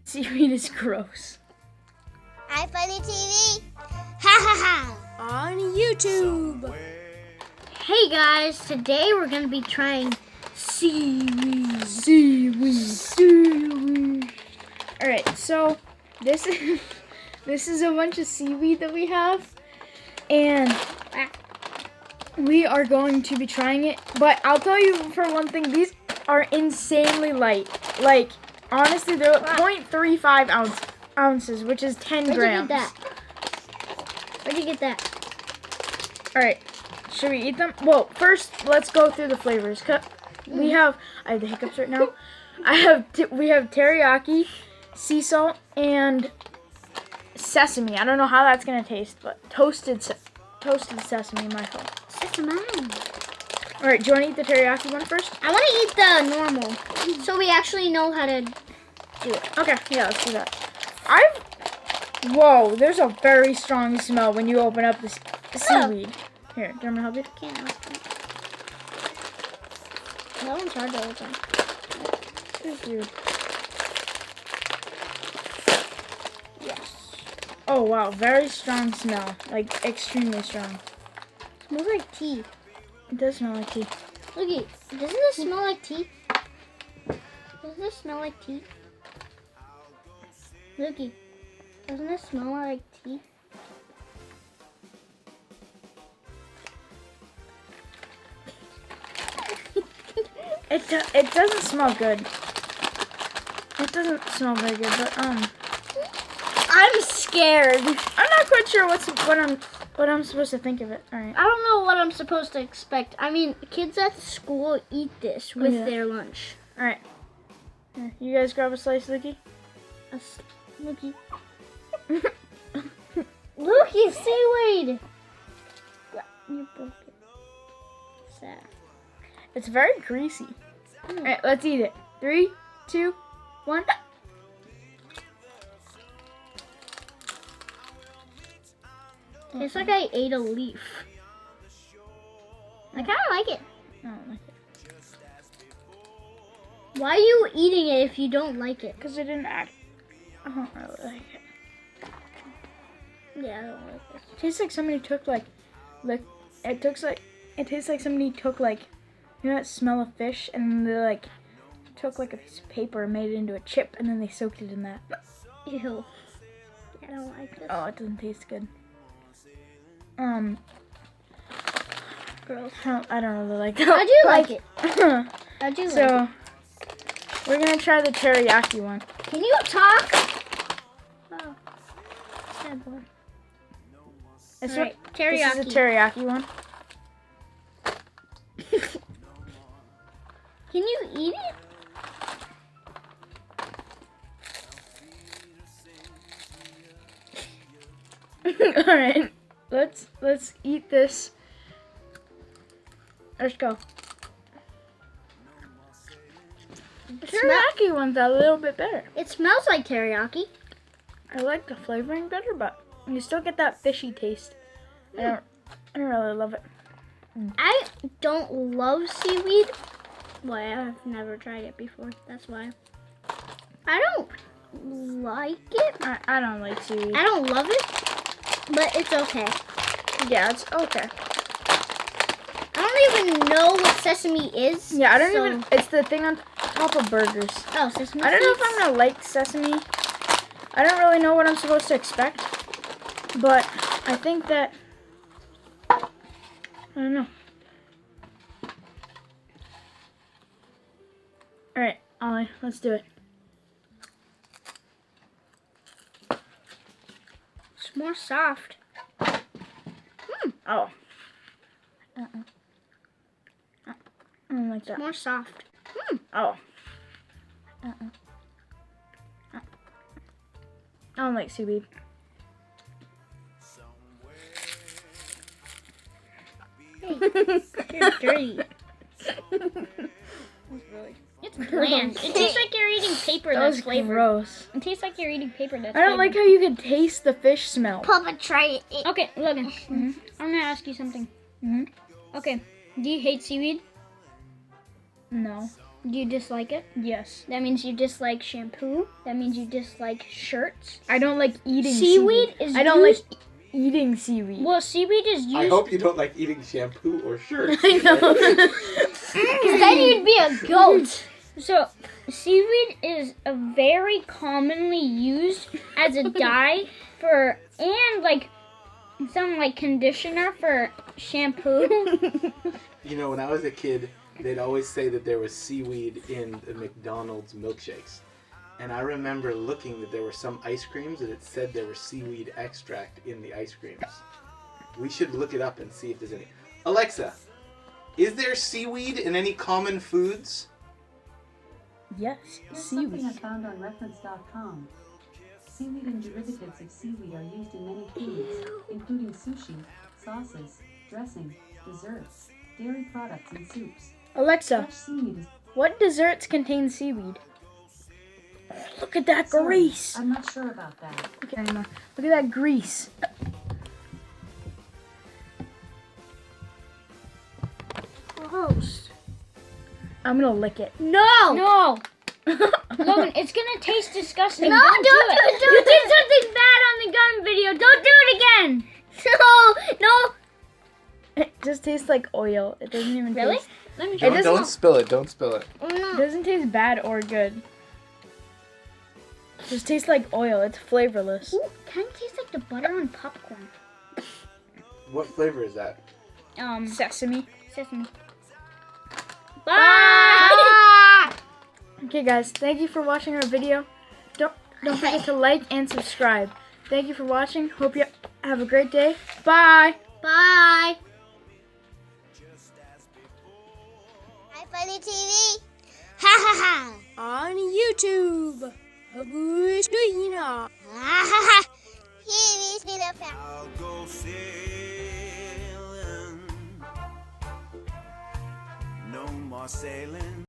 Seaweed is gross. iFunnyTV. Ha ha ha. On YouTube. Hey guys, today we're gonna be trying seaweed. Seaweed. All right, so this is a bunch of seaweed that we have, and we are going to be trying it. But I'll tell you for one thing, these are insanely light. Like honestly, they're 0.35 ounces, which is 10 grams. Where'd you get that? All right, should we eat them? Well, first let's go through the flavors. I have the hiccups right now. We have teriyaki, sea salt, and sesame. I don't know how that's gonna taste, but toasted sesame, my fault. Sesame. All right, do you want to eat the teriyaki one first? I want to eat the normal, so we actually know how to do it. Okay, yeah, let's do that. Whoa, there's a very strong smell when you open up the seaweed. Here, do you want me to help you? Can't open it. That one's hard to open. Thank you. Yes. Oh wow, very strong smell, like extremely strong. Smells like tea. It does smell like tea. Looky, doesn't this smell like tea? Doesn't this smell like tea? Looky, doesn't this smell like tea? It doesn't smell good. It doesn't smell very good, but I'm scared. I'm not quite sure what I'm supposed to think of it. All right. I don't know what I'm supposed to expect. I mean, kids at school eat this with their lunch. All right. Here, you guys grab a slice, Lucky. Looky. Looky, seaweed. You broke it. Sad. It's very greasy. All right, let's eat it. 3, 2, 1. It's like I ate a leaf. I kind of like it. I don't like it. Why are you eating it if you don't like it? Because I didn't add. I don't really like it. Yeah, I don't like this. It tastes like somebody took it tastes like somebody took like, you know that smell of fish, and they like took like a piece of paper and made it into a chip, and then they soaked it in that. Ew. I don't like this. Oh, it doesn't taste good. Gross. I don't really like that. I do like it. I do like it. So, we're gonna try the teriyaki one. Can you talk? Oh. Sad boy. This All right, one- teriyaki. This is a teriyaki one. Can you eat it? All right, let's eat this. Let's go. The teriyaki one's a little bit better. It smells like teriyaki. I like the flavoring better, but you still get that fishy taste. I don't really love it. I don't love seaweed. Well, I've never tried it before. That's why. I don't like it. I don't like seaweed. I don't love it, but it's okay. Yeah, it's okay. I don't even know what sesame is. Yeah, I don't even. It's the thing on top of burgers. Oh, sesame I don't know if seeds? I'm gonna like sesame. I don't really know what I'm supposed to expect, but I think that I don't know. All right, Ollie, let's do it. It's more soft. Oh. I don't like that. More soft. Oh. I don't like seaweed. Hey, you're dirty. It's bland. It tastes like you're eating paper That that's was flavored. gross. It tastes like you're eating paper that's I don't like how you can taste the fish smell. Papa, try it. Okay, Logan. I'm gonna ask you something. Mhm. Okay, do you hate seaweed? No. Do you dislike it? Yes. That means you dislike shampoo. That means you dislike shirts. I don't like eating Seaweed is I don't used- like eating seaweed. Well, seaweed is used. I hope you don't like eating shampoo or shirts. I know. Because then you'd be a goat. So, seaweed is a very commonly used as a dye for, and like some like conditioner for shampoo. You know, when I was a kid, they'd always say that there was seaweed in the McDonald's milkshakes. And I remember looking that there were some ice creams that it said there was seaweed extract in the ice creams. We should look it up and see if there's any. Alexa, is there seaweed in any common foods? Yes, Here's seaweed. something I found on reference.com. Seaweed and derivatives of seaweed are used in many foods, including sushi, sauces, dressing, desserts, dairy products, and soups. Alexa, Fresh seaweed is... what desserts contain seaweed? Look at that Sorry, grease. I'm not sure about that. Okay, Emma, look at that grease. Gross. I'm gonna lick it. No! No! Logan, it's gonna taste disgusting. No, don't do it. it. You did something bad on the gun video. Don't do it again. No. It just tastes like oil. It doesn't even Really? taste. Let me It try. doesn't- Don't spill it. Don't spill it. It doesn't taste bad or good. It just tastes like oil. It's flavorless. Ooh, kind of tastes like the butter on popcorn. What flavor is that? Sesame. Sesame. Bye. Okay, guys. Thank you for watching our video. Don't forget to like and subscribe. Thank you for watching. Hope you have a great day. Bye. Bye. iFunnyTV. Ha ha ha. On YouTube. Who's doing it? Ha ha ha. Here is the fact. I'll go sailing. No more sailing.